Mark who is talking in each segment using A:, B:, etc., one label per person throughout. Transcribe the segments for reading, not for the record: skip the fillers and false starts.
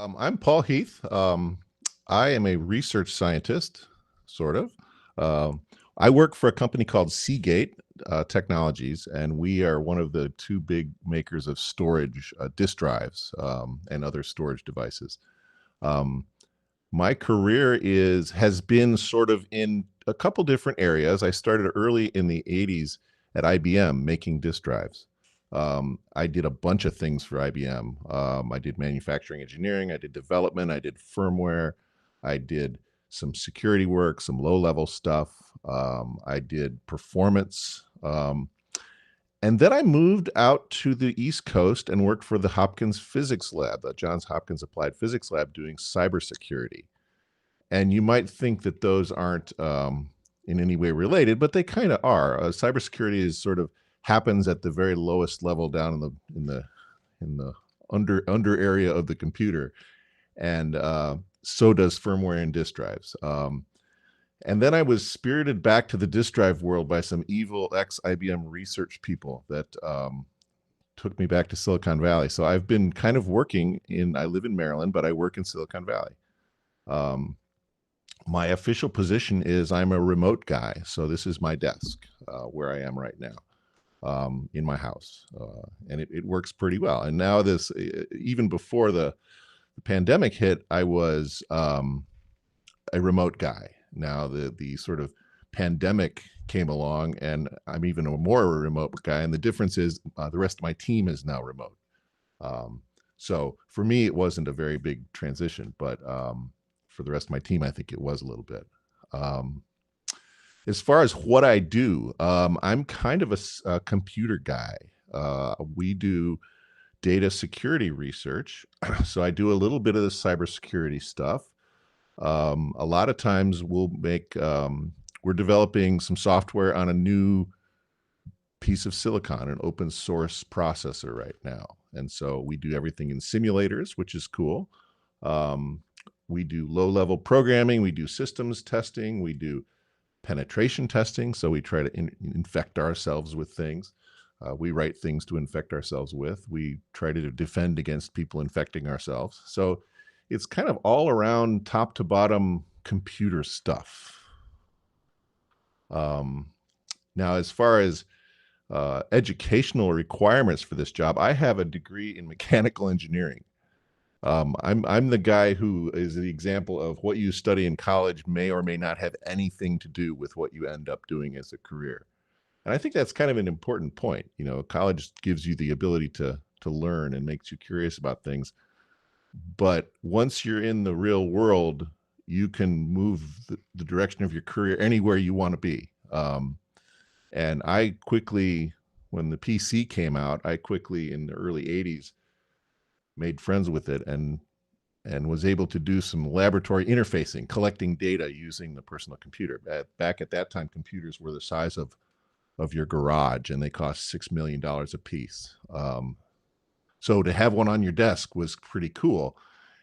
A: I'm Paul Heath. I am a research scientist, sort of. Um, I work for a company called Seagate Technologies, and we are one of the two big makers of storage disk drives and other storage devices. Um, my career is has been sort of in a couple different areas. I started early in the 80s at IBM making disk drives. I did a bunch of things for IBM. I did manufacturing engineering, I did development, I did firmware, I did some security work, some low level stuff. I did performance. And then I moved out to the East Coast and worked for the Hopkins Physics Lab, the Johns Hopkins Applied Physics Lab, doing cybersecurity. And you might think that those aren't in any way related, but they kind of are. Cybersecurity is sort of happens at the very lowest level down in the under area of the computer, and so does firmware and disk drives. And then I was spirited back to the disk drive world by some evil ex IBM research people that took me back to Silicon Valley. So I've been kind of working in. I live in Maryland, but I work in Silicon Valley. Um, my official position is I'm a remote guy. So this is my desk where I am right now in my house. And it works pretty well. And now this, even before the pandemic hit, I was a remote guy. Now the sort of pandemic came along and I'm even a more remote guy. And the difference is the rest of my team is now remote. So for me, it wasn't a very big transition, but for the rest of my team, I think it was a little bit. As far as what I do, I'm kind of a computer guy. We do data security research. So I do a little bit of the cybersecurity stuff. A lot of times we're developing some software on a new piece of silicon, an open source processor right now. And so we do everything in simulators, which is cool. We do low level programming, we do systems testing, we do penetration testing. So we try to infect ourselves with things. We write things to infect ourselves with. We try to defend against people infecting ourselves. So it's kind of all around top to bottom computer stuff. Now, as far as educational requirements for this job, I have a degree in mechanical engineering. I'm the guy who is the example of what you study in college may or may not have anything to do with what you end up doing as a career. And I think that's kind of an important point. You know, college gives you the ability to learn and makes you curious about things. But once you're in the real world, you can move the direction of your career anywhere you want to be. And I quickly, when the PC came out, I quickly in the early 80s made friends with it and was able to do some laboratory interfacing, collecting data using the personal computer. Back at that time, computers were the size of your garage, and they cost $6 million a piece. So to have one on your desk was pretty cool.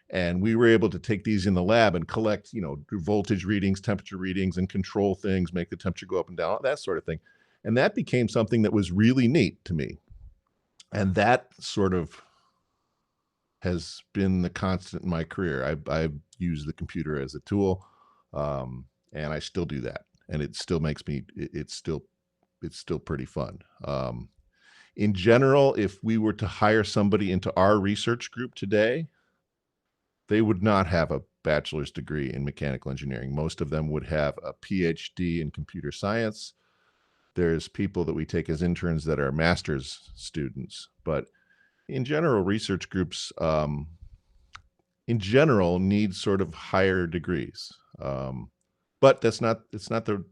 A: And we were able to take these in the lab and collect, voltage readings, temperature readings, and control things, make the temperature go up and down, that sort of thing. And that became something that was really neat to me. And that sort of has been the constant in my career. I've used the computer as a tool, and I still do that. And it still makes me, it's still pretty fun. In general, if we were to hire somebody into our research group today, they would not have a bachelor's degree in mechanical engineering. Most of them would have a PhD in computer science. There's people that we take as interns that are master's students, but in general, research groups, in general, need sort of higher degrees. But it's not the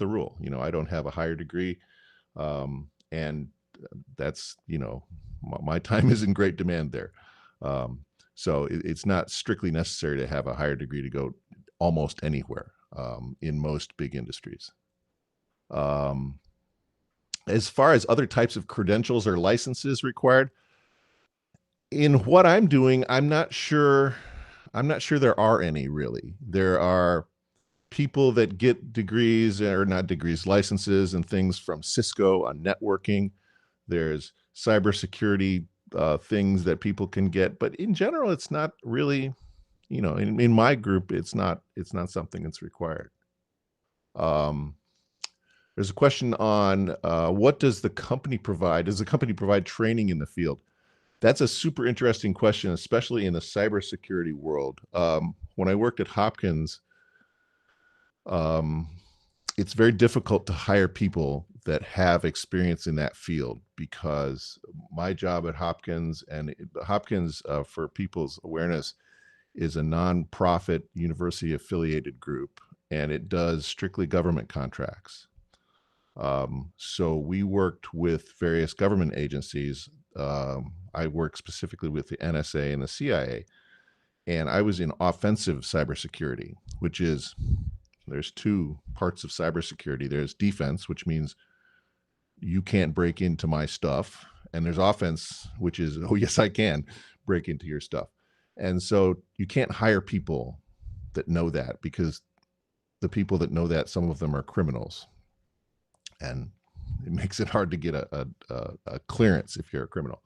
A: rule. I don't have a higher degree, and that's my time is in great demand there. So it's not strictly necessary to have a higher degree to go almost anywhere in most big industries. As far as other types of credentials or licenses required, in what I'm doing, I'm not sure there are any really. There are people that get degrees or not degrees, licenses and things from Cisco on networking. There's cybersecurity things that people can get, but in general, it's not really, in my group, it's not something that's required. Um, there's a question on what does the company provide? Does the company provide training in the field? That's a super interesting question, especially in the cybersecurity world. When I worked at Hopkins, um, it's very difficult to hire people that have experience in that field because my job at Hopkins Hopkins, for people's awareness, is a nonprofit university affiliated group, and it does strictly government contracts. So we worked with various government agencies. I worked specifically with the NSA and the CIA, and I was in offensive cybersecurity, which is there's two parts of cybersecurity. There's defense, which means you can't break into my stuff, and there's offense, which is, oh yes, I can break into your stuff. And so you can't hire people that know that, because the people that know that, some of them are criminals, and it makes it hard to get a clearance if you're a criminal.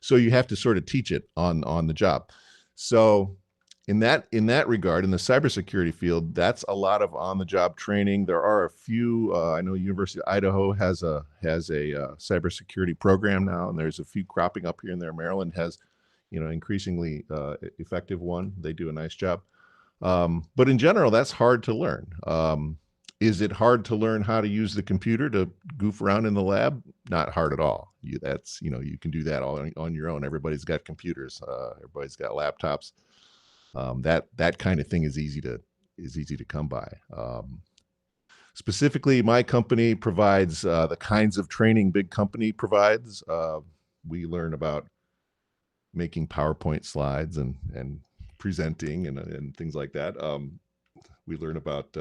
A: So you have to sort of teach it on the job. So in that regard, in the cybersecurity field, that's a lot of on the job training. There are a few. I know University of Idaho has a cybersecurity program now, and there's a few cropping up here and there. Maryland has, increasingly effective one. They do a nice job. But in general, that's hard to learn. Is it hard to learn how to use the computer to goof around in the lab? Not hard at all. You can do that all on your own. Everybody's got computers. Everybody's got laptops. That kind of thing is easy to come by. Specifically, my company provides the kinds of training big company provides. We learn about making PowerPoint slides and presenting and things like that. We learn about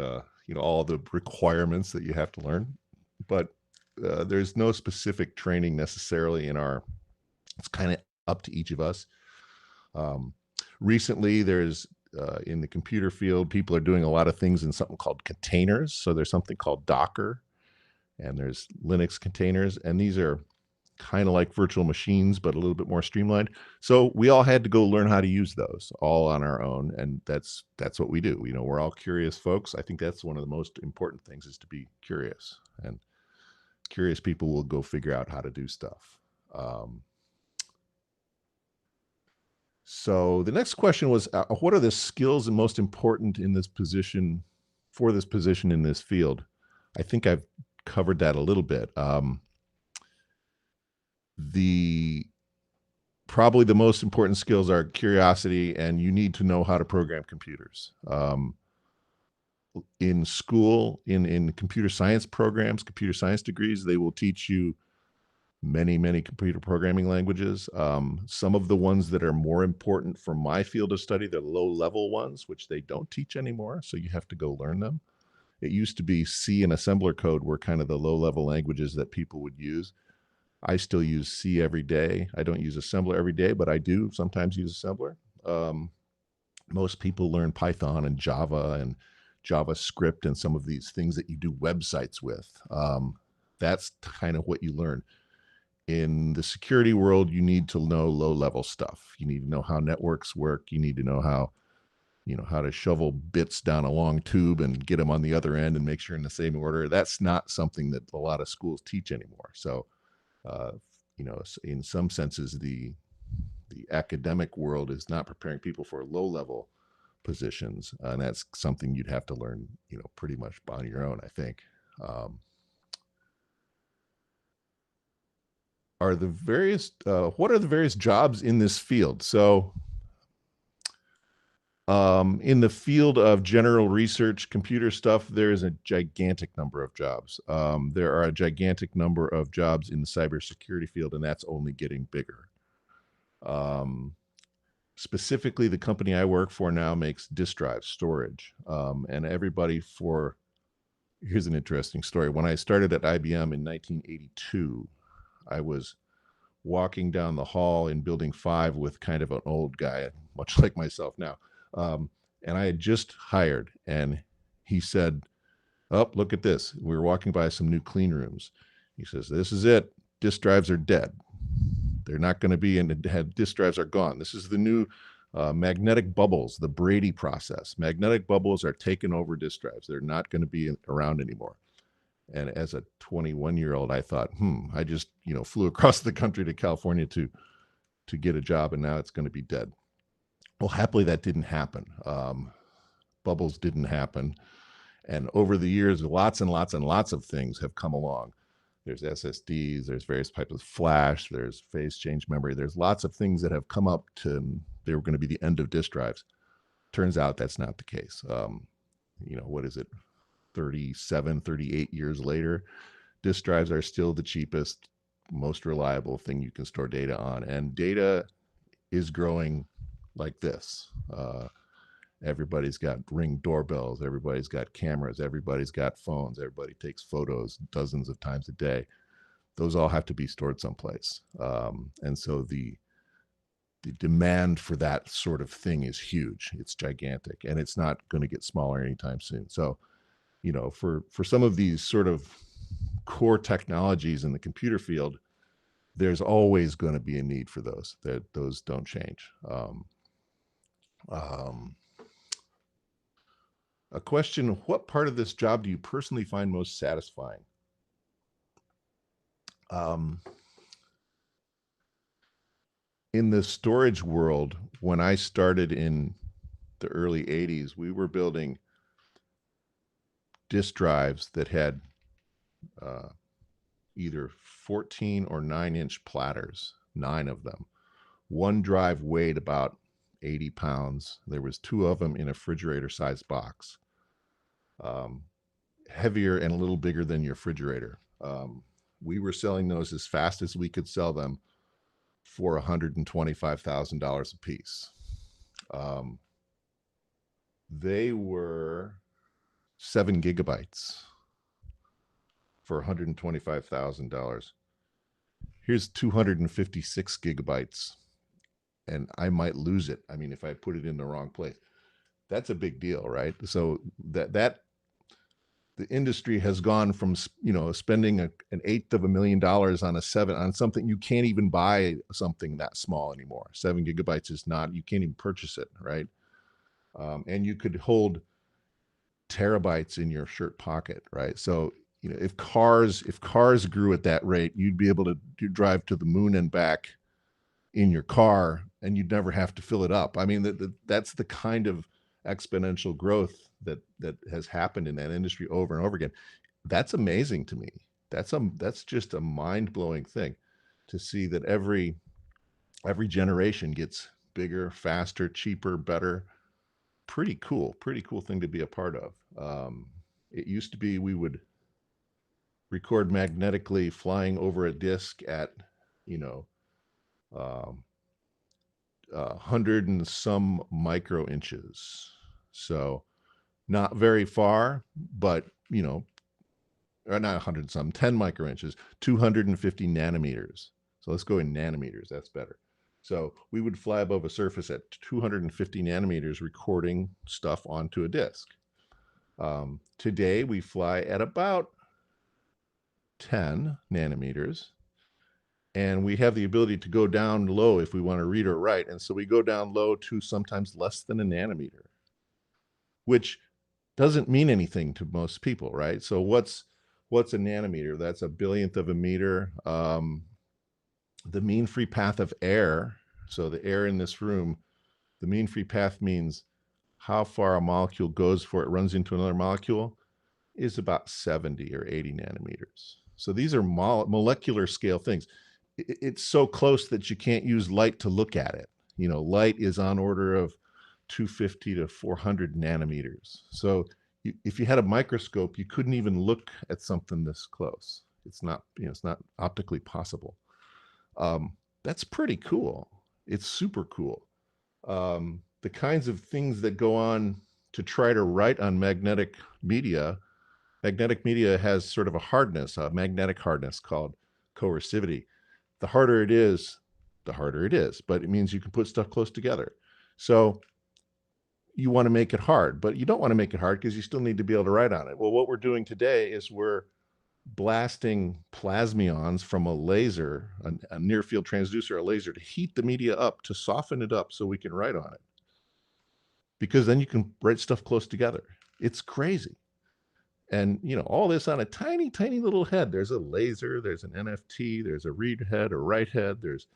A: all the requirements that you have to learn, but there's no specific training necessarily it's kind of up to each of us. Recently, there's in the computer field, people are doing a lot of things in something called containers. So there's something called Docker, and there's Linux containers, and these are kind of like virtual machines, but a little bit more streamlined. So we all had to go learn how to use those all on our own, and that's what we do. We're all curious folks. I think that's one of the most important things, is to be curious, and curious people will go figure out how to do stuff. So the next question was, what are the skills and most important in this position, for this position in this field? I think I've covered that a little bit. Probably the most important skills are curiosity, and you need to know how to program computers. In school, in computer science programs, computer science degrees, they will teach you many computer programming languages. Some of the ones that are more important for my field of study, they're low-level ones, which they don't teach anymore, so you have to go learn them. It used to be C and assembler code were kind of the low-level languages that people would use. I still use C every day. I don't use assembler every day, but I do sometimes use assembler. Most people learn Python and Java and JavaScript and some of these things that you do websites with. That's kind of what you learn. In the security world, you need to know low-level stuff. You need to know how networks work. You need to know how to shovel bits down a long tube and get them on the other end and make sure in the same order. That's not something that a lot of schools teach anymore. So, in some senses, the academic world is not preparing people for low-level positions, and that's something you'd have to learn, pretty much on your own, I think. What are the various jobs in this field? So, in the field of general research, computer stuff, there is a gigantic number of jobs. There are a gigantic number of jobs in the cybersecurity field, and that's only getting bigger. Specifically, the company I work for now makes disk drive storage. And here's an interesting story. When I started at IBM in 1982, I was walking down the hall in Building 5 with kind of an old guy, much like myself now. And I had just hired, and he said, "Oh, look at this." We were walking by some new clean rooms. He says, "This is it. Disk drives are dead." They're not going to be, and disk drives are gone. This is the new magnetic bubbles, the Brady process. Magnetic bubbles are taking over disk drives. They're not going to be around anymore. And as a 21-year-old, I thought, I just, flew across the country to California to get a job, and now it's going to be dead. Well, happily that didn't happen. Bubbles didn't happen. And over the years, lots and lots and lots of things have come along. There's SSDs, there's various types of flash, there's phase change memory. There's lots of things that have come up to, they were going to be the end of disk drives. Turns out that's not the case. What is it? 37, 38 years later, disk drives are still the cheapest, most reliable thing you can store data on. And data is growing like this. Everybody's got Ring doorbells. Everybody's got cameras. Everybody's got phones. Everybody takes photos dozens of times a day. Those all have to be stored someplace. And so the demand for that sort of thing is huge. It's gigantic, and it's not going to get smaller anytime soon. So, for some of these sort of core technologies in the computer field, there's always going to be a need for those. Those don't change. A question: what part of this job do you personally find most satisfying? In the storage world, when I started in the early 80s, we were building disk drives that had either 14 or 9-inch platters, 9 of them. One drive weighed about 80 pounds. There was 2 of them in a refrigerator-sized box. Heavier and a little bigger than your refrigerator. We were selling those as fast as we could sell them for $125,000 a piece. They were 7 gigabytes for $125,000. Here's 256 gigabytes, and I might lose it. I mean, if I put it in the wrong place. That's a big deal, right? So that the industry has gone from, spending an $800,000 on something. You can't even buy something that small anymore. 7 gigabytes is not, you can't even purchase it, right? And you could hold terabytes in your shirt pocket, right? So, if cars grew at that rate, you'd be able to drive to the moon and back in your car, and you'd never have to fill it up. I mean, that's the kind of exponential growth that has happened in that industry over and over again. That's amazing to me. That's just a mind-blowing thing to see that every generation gets bigger, faster, cheaper, better. Pretty cool thing to be a part of. It used to be we would record magnetically flying over a disk at 100 and some micro inches. So not very far, but or not 100 some, 10 micro inches, 250 nanometers. So let's go in nanometers. That's better. So we would fly above a surface at 250 nanometers, recording stuff onto a disk. Today we fly at about 10 nanometers, and we have the ability to go down low if we want to read or write. And so we go down low to sometimes less than a nanometer, which doesn't mean anything to most people, right? So what's a nanometer? That's a billionth of a meter. The mean free path of air, so the air in this room, the mean free path means how far a molecule goes before it runs into another molecule, is about 70 or 80 nanometers. So these are molecular scale things. It's so close that you can't use light to look at it. Light is on order of 250 to 400 nanometers. So if you had a microscope, you couldn't even look at something this close. It's not optically possible. That's pretty cool. It's super cool. The kinds of things that go on to try to write on magnetic media has sort of a magnetic hardness called coercivity. The harder it is, but it means you can put stuff close together. So you want to make it hard, but you don't want to make it hard because you still need to be able to write on it. Well, what we're doing today is we're blasting plasmions from a laser, a near field transducer, a laser, to heat the media up, to soften it up so we can write on it. Because then you can write stuff close together. It's crazy. And all this on a tiny, tiny little head. There's a laser, there's an NFT, there's a read head, a write head, there's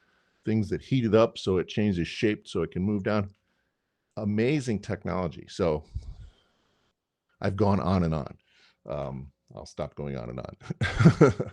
A: things that heat it up so it changes shape so it can move down. Amazing technology. So I've gone on and on. I'll stop going on and on.